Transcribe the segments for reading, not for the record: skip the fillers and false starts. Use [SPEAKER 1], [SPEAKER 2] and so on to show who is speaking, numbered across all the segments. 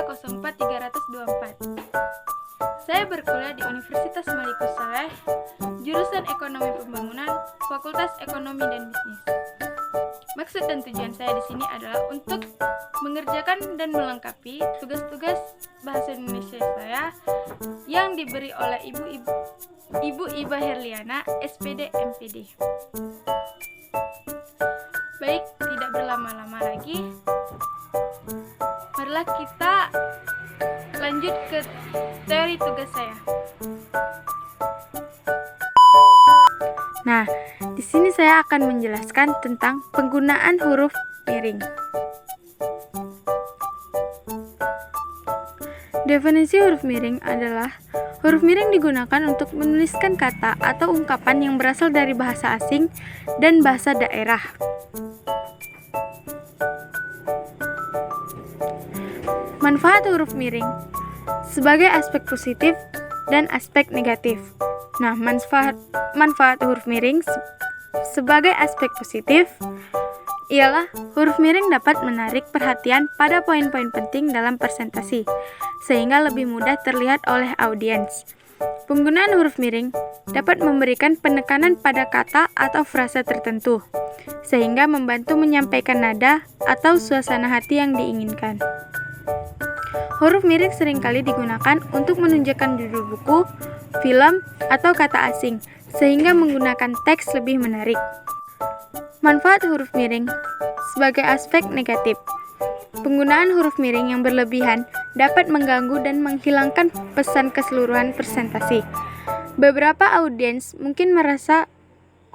[SPEAKER 1] 304-324. Saya berkuliah di Universitas Malikus Saleh, jurusan Ekonomi Pembangunan, Fakultas Ekonomi dan Bisnis. Maksud dan tujuan saya di sini adalah untuk mengerjakan dan melengkapi tugas-tugas bahasa Indonesia saya yang diberi oleh Ibu Iba Herliana, SPD MPD. Baik, tidak berlama-lama lagi, marilah kita lanjut ke teori tugas saya. Nah, di sini saya akan menjelaskan tentang penggunaan huruf miring. Definisi huruf miring adalah huruf miring digunakan untuk menuliskan kata atau ungkapan yang berasal dari bahasa asing dan bahasa daerah. Manfaat huruf miring sebagai aspek positif dan aspek negatif. Nah, manfaat huruf miring sebagai aspek positif ialah huruf miring dapat menarik perhatian pada poin-poin penting dalam presentasi, sehingga lebih mudah terlihat oleh audiens. Penggunaan huruf miring dapat memberikan penekanan pada kata atau frasa tertentu, sehingga membantu menyampaikan nada atau suasana hati yang diinginkan. Huruf miring seringkali digunakan untuk menunjukkan judul buku, film, atau kata asing, sehingga menggunakan teks lebih menarik. Manfaat huruf miring sebagai aspek negatif. Penggunaan huruf miring yang berlebihan dapat mengganggu dan menghilangkan pesan keseluruhan presentasi. Beberapa audiens mungkin merasa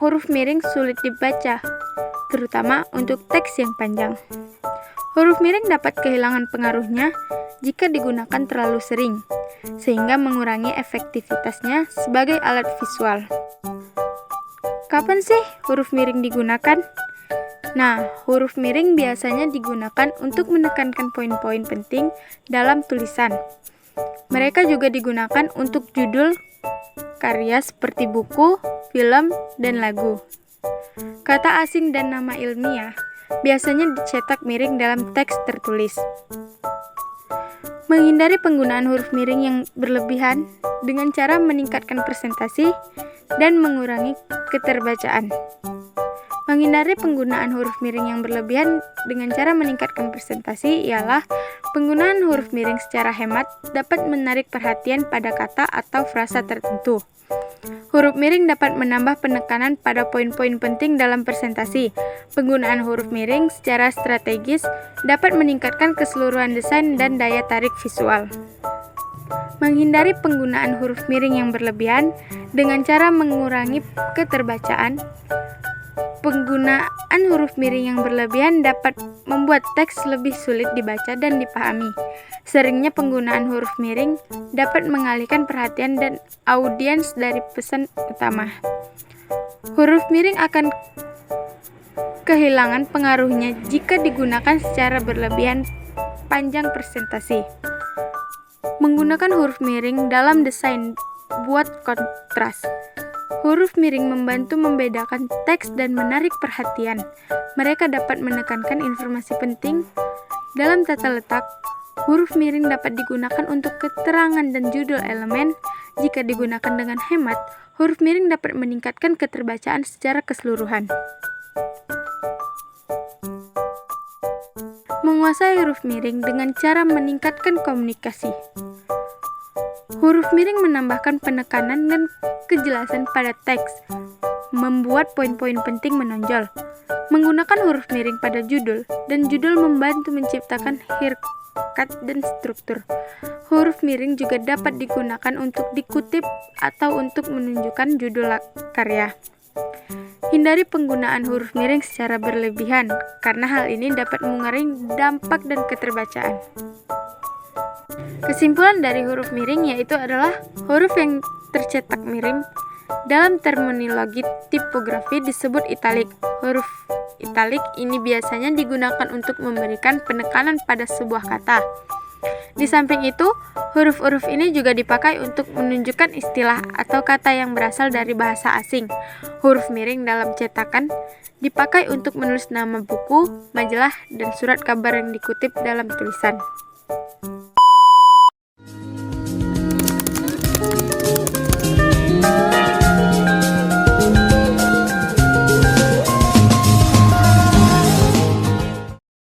[SPEAKER 1] huruf miring sulit dibaca, terutama untuk teks yang panjang. Huruf miring dapat kehilangan pengaruhnya jika digunakan terlalu sering, sehingga mengurangi efektivitasnya sebagai alat visual. Kapan sih huruf miring digunakan? Nah, huruf miring biasanya digunakan untuk menekankan poin-poin penting dalam tulisan. Mereka juga digunakan untuk judul karya seperti buku, film, dan lagu. Kata asing dan nama ilmiah biasanya dicetak miring dalam teks tertulis. Menghindari penggunaan huruf miring yang berlebihan dengan cara meningkatkan presentasi dan mengurangi keterbacaan. Menghindari penggunaan huruf miring yang berlebihan dengan cara meningkatkan presentasi ialah penggunaan huruf miring secara hemat dapat menarik perhatian pada kata atau frasa tertentu. Huruf miring dapat menambah penekanan pada poin-poin penting dalam presentasi. Penggunaan huruf miring secara strategis dapat meningkatkan keseluruhan desain dan daya tarik visual. Menghindari penggunaan huruf miring yang berlebihan dengan cara mengurangi keterbacaan. Penggunaan huruf miring yang berlebihan dapat membuat teks lebih sulit dibaca dan dipahami. Seringnya penggunaan huruf miring dapat mengalihkan perhatian dan audiens dari pesan utama. Huruf miring akan kehilangan pengaruhnya jika digunakan secara berlebihan panjang presentasi. Menggunakan huruf miring dalam desain buat kontras. Huruf miring membantu membedakan teks dan menarik perhatian. Mereka dapat menekankan informasi penting dalam tata letak. Huruf miring dapat digunakan untuk keterangan dan judul elemen. Jika digunakan dengan hemat, huruf miring dapat meningkatkan keterbacaan secara keseluruhan. Menguasai huruf miring dengan cara meningkatkan komunikasi. Huruf miring menambahkan penekanan dan kejelasan pada teks, membuat poin-poin penting menonjol. Menggunakan huruf miring pada judul, dan judul membantu menciptakan haircut dan struktur. Huruf miring juga dapat digunakan untuk dikutip atau untuk menunjukkan judul karya. Hindari penggunaan huruf miring secara berlebihan, karena hal ini dapat mengurangi dampak dan keterbacaan. Kesimpulan dari huruf miring yaitu adalah huruf yang tercetak miring. Dalam terminologi tipografi disebut italik. Huruf italik ini biasanya digunakan untuk memberikan penekanan pada sebuah kata. Di samping itu, huruf-huruf ini juga dipakai untuk menunjukkan istilah atau kata yang berasal dari bahasa asing. Huruf miring dalam cetakan dipakai untuk menulis nama buku, majalah, dan surat kabar yang dikutip dalam tulisan.